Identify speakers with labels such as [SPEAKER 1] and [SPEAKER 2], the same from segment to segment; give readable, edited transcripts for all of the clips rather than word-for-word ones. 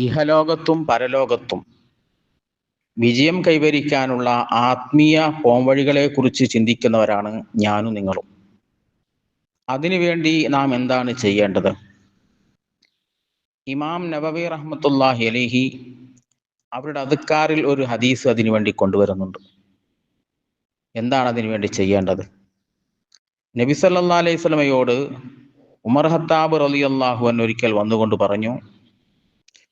[SPEAKER 1] ഇഹലോകത്തും പരലോകത്തും വിജയം കൈവരിക്കാനുള്ള ആത്മീയ പോംവഴികളെക്കുറിച്ച് ചിന്തിക്കുന്നവരാണ് ഞാനും നിങ്ങളും. അതിനുവേണ്ടി നാം എന്താണ് ചെയ്യേണ്ടത്? ഇമാം നബവി റഹ്മത്തുള്ളാഹി അലൈഹി അവരുടെ അദ്കാറിൽ ഒരു ഹദീസ് അതിനുവേണ്ടി കൊണ്ടുവരുന്നുണ്ട്. എന്താണ് അതിനുവേണ്ടി ചെയ്യേണ്ടത്? നബി സല്ലല്ലാഹു അലൈഹി വസല്ലമയോട് ഉമർ ഖത്താബ് റളിയല്ലാഹു അൻഹു ഒരിക്കൽ വന്നുകൊണ്ട് പറഞ്ഞു,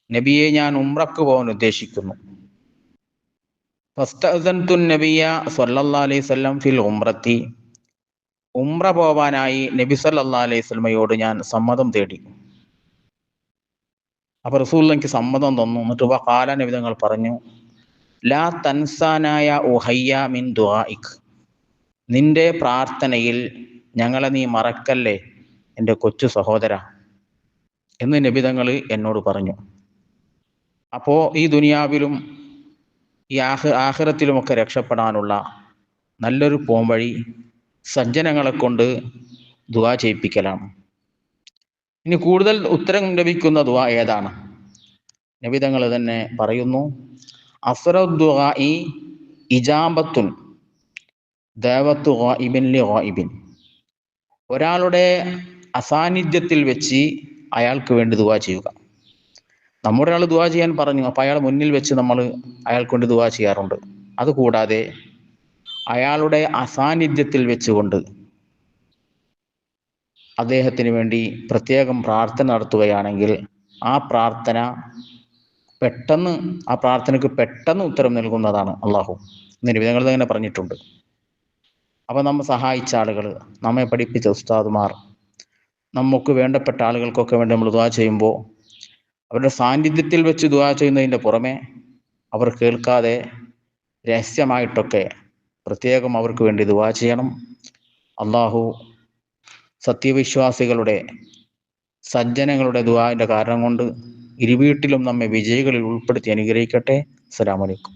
[SPEAKER 1] നബിയെ, ഞാൻ ഉംറക്ക് പോകാൻ ഉദ്ദേശിക്കുന്നു. ഫസ്തഅ്സൻതു നബിയ സല്ലല്ലാഹു അലൈഹി വസല്ലം ഫിൽ ഉംറത്തി. ഉംറ പോവാനായി നബി സല്ലല്ലാഹു അലൈഹി വസല്ലമയോട് ഞാൻ സമ്മതം തേടി. അപ്പോൾ റസൂൽ എനിക്ക് സമ്മതം തന്നു. എന്നിട്ട് വഖാല, നബി തങ്ങൾ പറഞ്ഞു, ലാ തൻസാനായ ഉഹയ്യ മിൻ ദുആഇക്. നിന്റെ പ്രാർത്ഥനയിൽ ഞങ്ങളെ നീ മറക്കല്ലേ എൻ്റെ കൊച്ചു സഹോദര എന്ന് നബി തങ്ങൾ എന്നോട് പറഞ്ഞു. അപ്പോൾ ഈ ദുനിയാവിലും ഈ ആഖിറത്തിലുമൊക്കെ രക്ഷപ്പെടാനുള്ള നല്ലൊരു പോംവഴി സജ്ജനങ്ങളെ കൊണ്ട് ദുആ ചെയ്യിപ്പിക്കലാണ്. ഇനി കൂടുതൽ ഉത്തരം ലഭിക്കുന്ന ദുആ ഏതാണ്? നബി തങ്ങൾ തന്നെ പറയുന്നു, അസ്റു ദുആഇ ഇജാബത്തുൻ ദഅവത്തു ഗായിബിൻ ലി ഗായിബിൻ. ഒരാളുടെ അസാന്നിധ്യത്തിൽ വെച്ച് അയാൾക്ക് വേണ്ടി ദുആ ചെയ്യുക. നമ്മുടെ ആൾ ദുആ ചെയ്യാൻ പറഞ്ഞു, അപ്പോൾ അയാൾ മുന്നിൽ വെച്ച് നമ്മൾ അയാൾക്ക് വേണ്ടി ദുആ ചെയ്യാറുണ്ട്. അതുകൂടാതെ അയാളുടെ അസാന്നിധ്യത്തിൽ വെച്ചുകൊണ്ട് അദ്ദേഹത്തിന് വേണ്ടി പ്രത്യേകം പ്രാർത്ഥന നടത്തുകയാണെങ്കിൽ ആ പ്രാർത്ഥനയ്ക്ക് പെട്ടെന്ന് ഉത്തരം നൽകുന്നതാണ് അള്ളാഹു. നിബിധങ്ങൾ തന്നെ പറഞ്ഞിട്ടുണ്ട്. അപ്പോൾ നമ്മെ സഹായിച്ച ആളുകൾ, നമ്മെ പഠിപ്പിച്ച ഉസ്താദുമാർ, നമുക്ക് വേണ്ടപ്പെട്ട ആളുകൾക്കൊക്കെ വേണ്ടി നമ്മൾ ദുആ ചെയ്യുമ്പോൾ അവരുടെ സാന്നിധ്യത്തിൽ വെച്ച് ദുആ ചെയ്യുന്നതിൻ്റെ പുറമെ അവർ കേൾക്കാതെ രഹസ്യമായിട്ടൊക്കെ പ്രത്യേകം അവർക്ക് വേണ്ടി ദുആ ചെയ്യണം. അള്ളാഹു സത്യവിശ്വാസികളുടെ സജ്ജനങ്ങളുടെ ദുആന്റെ കാരണം കൊണ്ട് ഇരുവീട്ടിലും നമ്മെ വിജയികളിൽ ഉൾപ്പെടുത്തി അനുഗ്രഹിക്കട്ടെ. അസ്സലാമു അലൈക്കും.